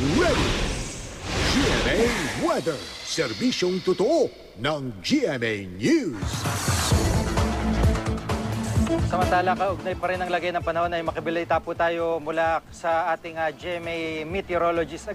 ready. GMA Weather, serbisyong totoo ng GMA News. Samantala, kaugnay pa rin ang lagay ng panahon ay makibalita po tayo mula sa ating GMA meteorologist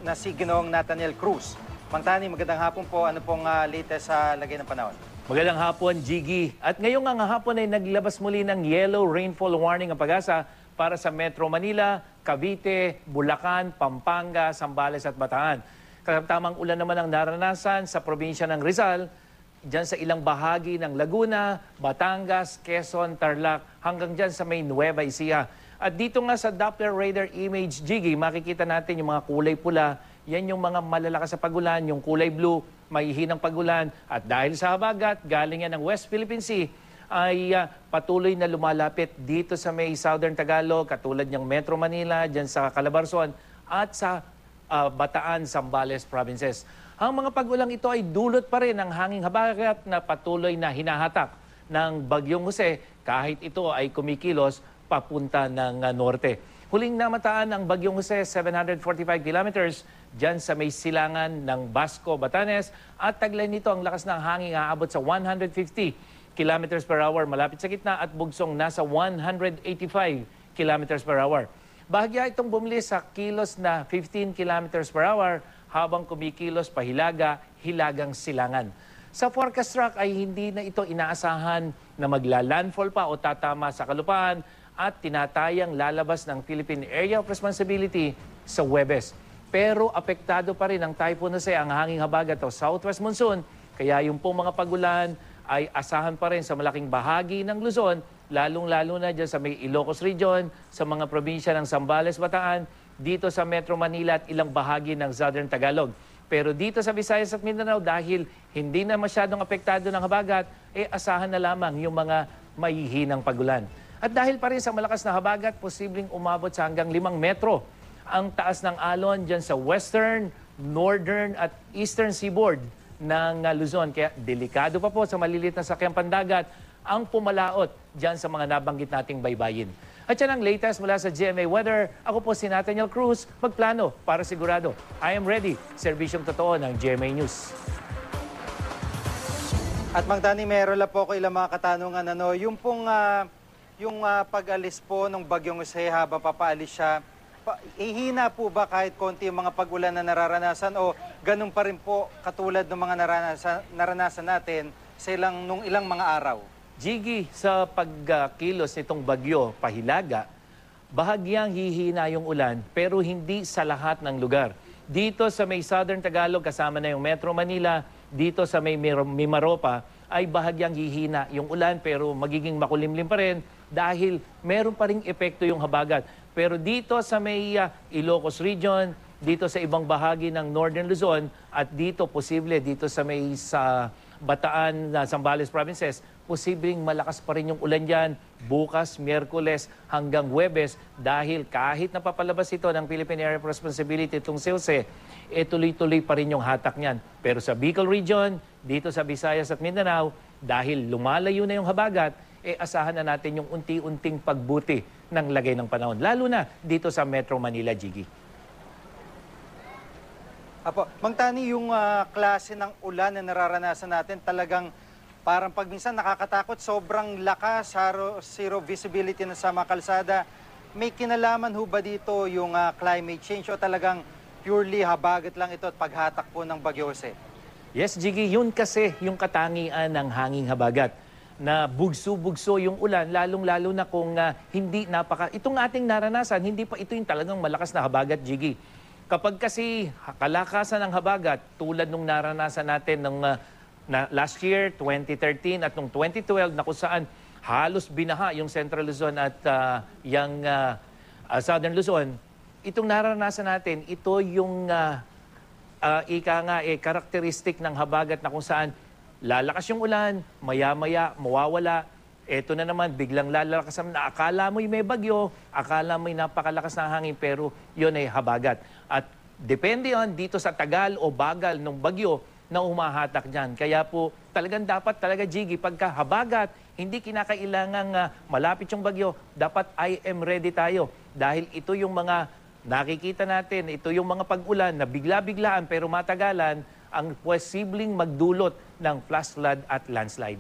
na si Ginoong Nathaniel Cruz. Mang Tani, magandang hapon po. Ano pong latest sa lagay ng panahon? Magandang hapon, Jiggy. At ngayong nga hapon ay naglabas muli ng yellow rainfall warning ang Pag-asa para sa Metro Manila, Cavite, Bulacan, Pampanga, Zambales at Bataan. Katamtamang ulan naman ang naranasan sa probinsya ng Rizal, dyan sa ilang bahagi ng Laguna, Batangas, Quezon, Tarlac, hanggang dyan sa may Nueva Ecija. At dito nga sa Doppler radar image, Jiggy, makikita natin yung mga kulay pula. Yan yung mga malalakas sa pagulan, yung kulay blue, may hinang pagulan. At dahil sa habagat, galing yan ng West Philippine Sea, ay patuloy na lumalapit dito sa may Southern Tagalog, katulad ng Metro Manila, dyan sa Calabarzon, at sa Bataan, Zambales provinces. Ang mga pagulang ito ay dulot pa rin ng hanging habagat na patuloy na hinahatak ng Bagyong Jose kahit ito ay kumikilos papunta ng norte. Huling namataan ang Bagyong Jose, 745 kilometers dyan sa may silangan ng Basco, Batanes, at taglay nito ang lakas ng hangin aabot sa 150 kilometers per hour malapit sa gitna at bugsong nasa 185 kilometers per hour. Bahagya itong bumili sa kilos na 15 kilometers per hour habang kumikilos pahilaga, hilagang silangan. Sa forecast track ay hindi na ito inaasahan na magla-landfall pa o tatama sa kalupaan at tinatayang lalabas ng Philippine Area of Responsibility sa Huwebes. Pero apektado pa rin ng Typhoon Jose ang hanging habagat o southwest monsoon, kaya yung pong mga pagulan ay asahan pa rin sa malaking bahagi ng Luzon, lalong-lalo na dyan sa may Ilocos Region, sa mga probinsya ng Zambales, Bataan, dito sa Metro Manila at ilang bahagi ng Southern Tagalog. Pero dito sa Visayas at Mindanao, dahil hindi na masyadong apektado ng habagat, asahan na lamang yung mga mahihinang pagulan. At dahil pa rin sa malakas na habagat, posibleng umabot sa hanggang 5 metro ang taas ng alon dyan sa western, northern at eastern seaboard ng Luzon. Kaya delikado pa po sa maliliit na sakyang pandagat ang pumalaot dyan sa mga nabanggit nating baybayin. At yan ang latest mula sa GMA Weather. Ako po si Nathaniel Cruz, magplano para sigurado. I am ready, serbisyong totoo ng GMA News. At Mang Tani, meron lang po ako ilang mga katanungan. Yung pong pag-alis po ng Bagyong Jose habang papaalis siya, ihina po ba kahit konti yung mga pag-ulan na nararanasan o ganun pa rin po katulad ng mga naranasan natin sa nung ilang mga araw? Jiggy, sa pagkilos nitong bagyo, pahilaga, bahagyang hihina yung ulan pero hindi sa lahat ng lugar. Dito sa may Southern Tagalog, kasama na yung Metro Manila, dito sa may Mimaropa, ay bahagyang hihina yung ulan pero magiging makulimlim pa rin dahil meron pa ring epekto yung habagat. Pero dito sa may Ilocos Region, dito sa ibang bahagi ng Northern Luzon at dito posible dito sa may Bataan, Zambales provinces, posibleng malakas pa rin yung ulan dyan bukas, Miyerkules hanggang Huwebes dahil kahit napapalabas ito ng Philippine Area of Responsibility itong Silse, tuloy-tuloy pa rin yung hatak niyan. Pero sa Bicol Region, dito sa Visayas at Mindanao, dahil lumalayo na yung habagat, asahan na natin yung unti-unting pagbuti ng lagay ng panahon. Lalo na dito sa Metro Manila, Jiggy. Apo, Mang Tani, yung klase ng ulan na nararanasan natin talagang parang pag minsan nakakatakot, sobrang lakas, zero visibility na sa mga kalsada. May kinalaman ho ba dito yung climate change o talagang purely habagat lang ito at paghatak po ng Bagyo Jose? Yes, Jiggy, yun kasi yung katangian ng hanging habagat na bugso-bugso yung ulan, lalong-lalo na kung hindi itong ating naranasan, hindi pa ito yung talagang malakas na habagat, Jiggy. Kapag kasi kalakasan ng habagat, tulad nung naranasan natin ng last year, 2013 at nung 2012 na kung saan halos binaha yung Central Luzon at yung Southern Luzon, itong naranasan natin, ito yung karakteristik ng habagat na kung saan lalakas yung ulan, maya-maya, mawawala. Ito na naman, biglang lalakas na akala mo'y may bagyo, akala mo'y napakalakas na hangin, pero yun ay habagat. At depende on dito sa tagal o bagal ng bagyo na umahatak dyan. Kaya po, talagang dapat talaga, Jiggy, pagka habagat, hindi kinakailangang malapit yung bagyo, dapat I am ready tayo. Dahil ito yung mga Nakikita natin, ito yung mga pag-ulan na bigla-biglaan pero matagalan ang posibleng magdulot ng flash flood at landslide.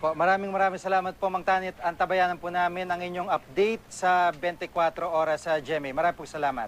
Maraming salamat po, Mang Tani. At antabayanan po namin ang inyong update sa 24 oras sa GMA. Maraming po salamat.